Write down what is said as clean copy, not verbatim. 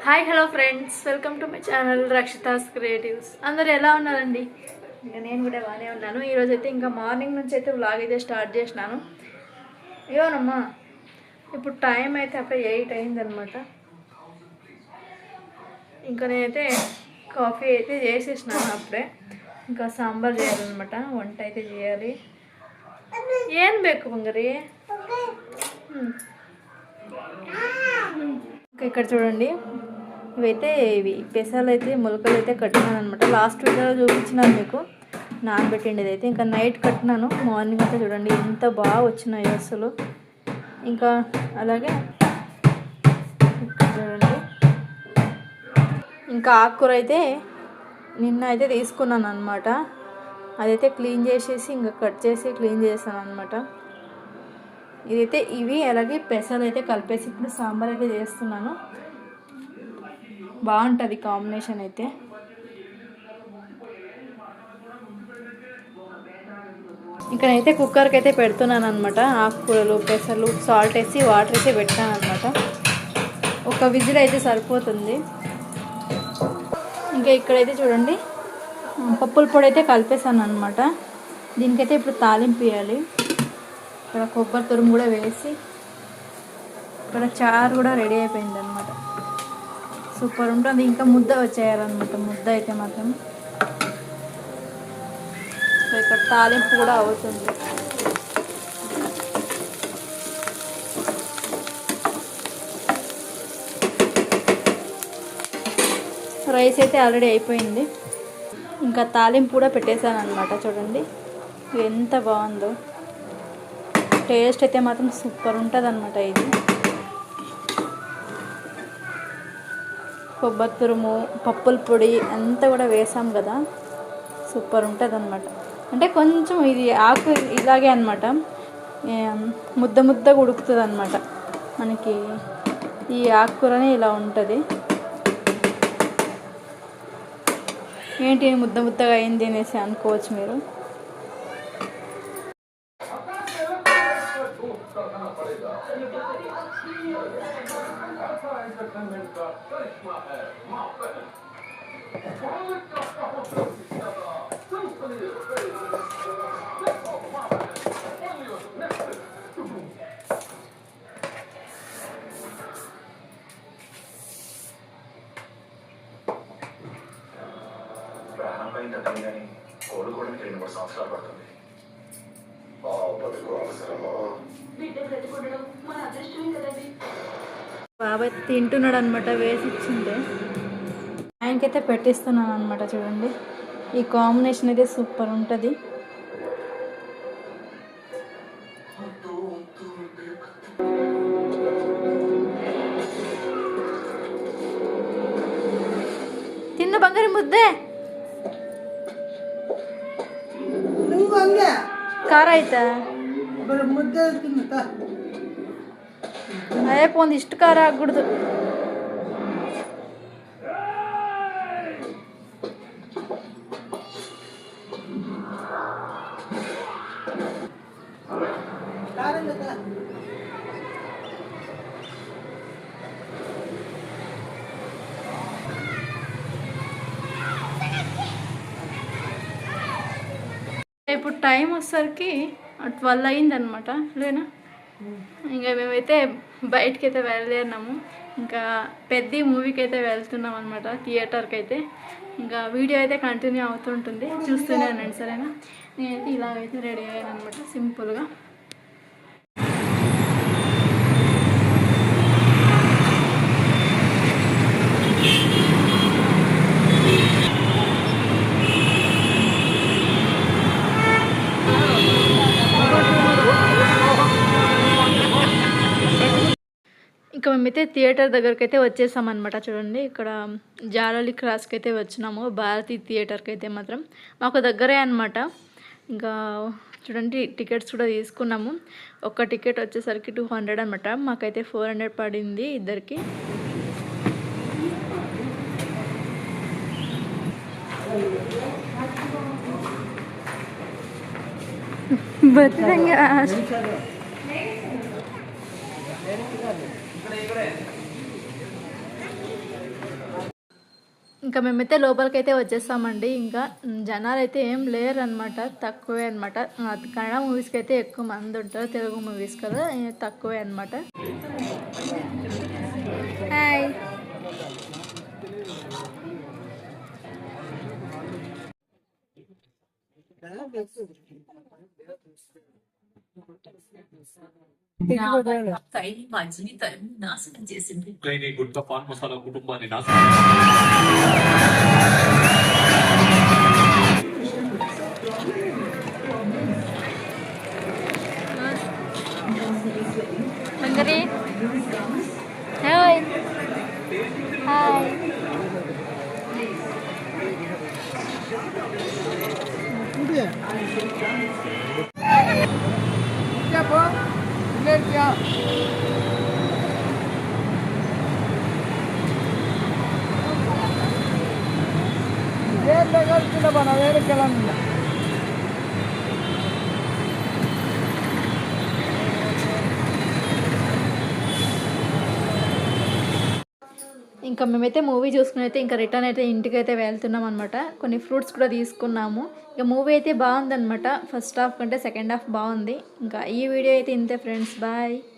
Hi hello friends, welcome to my channel Rakshita's creatives. అందరు ఎలా ఉన్నారండి? ఇంకా నేను కూడా బాగానే ఉన్నాను. ఈరోజు అయితే ఇంకా మార్నింగ్ నుంచి అయితే వ్లాగ్ అయితే స్టార్ట్ చేసినాను. ఏమోనమ్మా, ఇప్పుడు టైం అయితే అప్పుడే 8 అయిందనమాట. ఇంకా నేనైతే కాఫీ అయితే చేసేసినాను అప్పుడే. ఇంకా సాంబార్ చేయాలన్నమాట, వంట అయితే చేయాలి. ఏం బేకు బంగారి. ఇక్కడ చూడండి, ఇవి పెసాలు అయితే మొలకలు అయితే కట్టినాను అనమాట. లాస్ట్ వీడియోలో చూపించినాను మీకు నానబెట్టిండేది అయితే. ఇంకా నైట్ కట్టినాను, మార్నింగ్ అయితే చూడండి ఎంత బాగా వచ్చినాయి అసలు. ఇంకా అలాగే చూడండి, ఇంకా ఆకుకూర అయితే నిన్న అయితే తీసుకున్నాను అనమాట. అదైతే క్లీన్ చేసేసి ఇంకా కట్ చేసి క్లీన్ చేస్తాను అనమాట. ఇదైతే ఇవి అలాగే పెసలు అయితే కలిపేసి ఇప్పుడు సాంబార్ అయితే చేస్తున్నాను. బాగుంటుంది కాంబినేషన్ అయితే. ఇక్కడైతే కుక్కర్కి అయితే పెడుతున్నాను అనమాట. ఆకుకూరలు, పెసలు, సాల్ట్ వేసి వాటర్ అయితే పెట్టాను అనమాట. ఒక విజిల్ అయితే సరిపోతుంది. ఇంకా ఇక్కడైతే చూడండి, పప్పుల పొడి అయితే కలిపేసాను అనమాట. దీనికైతే ఇప్పుడు తాలింపు వేయాలి. ఇక్కడ కొబ్బరి తురుము కూడా వేసి ఇక్కడ చారు కూడా రెడీ అయిపోయింది అనమాట. సూపర్ ఉంటుంది. ఇంకా ముద్ద వచ్చేయాలన్నమాట. ముద్ద అయితే మాత్రం ఇక్కడ తాలింపు కూడా అవుతుంది. రైస్ అయితే ఆల్రెడీ అయిపోయింది. ఇంకా తాలింపు కూడా పెట్టేశాను అనమాట. చూడండి ఎంత బాగుందో. టేస్ట్ అయితే మాత్రం సూపర్ ఉంటుంది అనమాట. ఇది కొబ్బరి తురుము, పప్పుల పొడి అంతా కూడా వేసాం కదా, సూపర్ ఉంటుంది అనమాట. అంటే కొంచెం ఇది ఆకు ఇలాగే అనమాట, ముద్ద ముద్దగా ఉడుకుతుంది అనమాట. మనకి ఈ ఆకుకూరనే ఇలా ఉంటుంది. ఏంటి ముద్ద ముద్దగా అయింది అనేసి అనుకోవచ్చు మీరు. కోలుకోవడానికి 2-3 సంవత్సరాలు పడుతుంది. బాబాయ్ తింటున్నాడు అనమాట, వేసి ఇచ్చిందే. ఆయనకైతే పెట్టిస్తున్నాను అనమాట. చూడండి ఈ కాంబినేషన్ అయితే సూపర్ ఉంటుంది. తిన్న బంగారు ముద్దే ಖಾರ ಆಯ್ತಾ? ಅದೇ ಒಂದು ಇಷ್ಟು ಖಾರ ಆಗ್ಬಿಡ್ದು. ఇప్పుడు టైం వచ్చేసరికి 12 అయిందనమాట. లేనా ఇంకా మేమైతే బయటకి అయితే వెళ్ళలేనాము. ఇంకా పెద్ద మూవీకి అయితే వెళ్తున్నాం అనమాట, థియేటర్కి అయితే. ఇంకా వీడియో అయితే కంటిన్యూ అవుతుంటుంది, చూస్తూనే అనండి సరేనా. నేనైతే ఇలాగైతే రెడీ అయ్యాను అనమాట, సింపుల్గా. ఇంకా మేమైతే థియేటర్ దగ్గరికి అయితే వచ్చేసామన్నమాట. చూడండి ఇక్కడ జాలలి క్రాస్కి అయితే వచ్చినాము, భారతీ థియేటర్కి అయితే మాత్రం మాకు దగ్గరే అనమాట. ఇంకా చూడండి టికెట్స్ కూడా తీసుకున్నాము. ఒక టికెట్ వచ్చేసరికి 200 అనమాట. మాకైతే 400 పడింది ఇద్దరికి. బతిరంగా ఇంకా మేమైతే లోపలికైతే వచ్చేస్తామండి. ఇంకా జనాలు అయితే ఏం లేరు అనమాట, తక్కువే అనమాట. కన్నడ మూవీస్కి అయితే ఎక్కువ మంది ఉంటారు, తెలుగు మూవీస్ కదా తక్కువే అనమాట. హాయ్. మా జీవితాన్ని నాశనం చేసింది. గుట్కా పాన్ మసాలా కుటుంబాన్ని నాశనం మంగరి హాయ్. హాయ్. ఇంకా మేమైతే మూవీ చూసుకుని అయితే ఇంకా రిటర్న్ అయితే ఇంటికి అయితే వెళ్తున్నాం అనమాట. కొన్ని ఫ్రూట్స్ కూడా తీసుకున్నాము. ఇక మూవీ అయితే బాగుందనమాట. ఫస్ట్ హాఫ్ కంటే సెకండ్ హాఫ్ బాగుంది. ఇంకా ఈ వీడియో అయితే ఇంతే ఫ్రెండ్స్, బాయ్.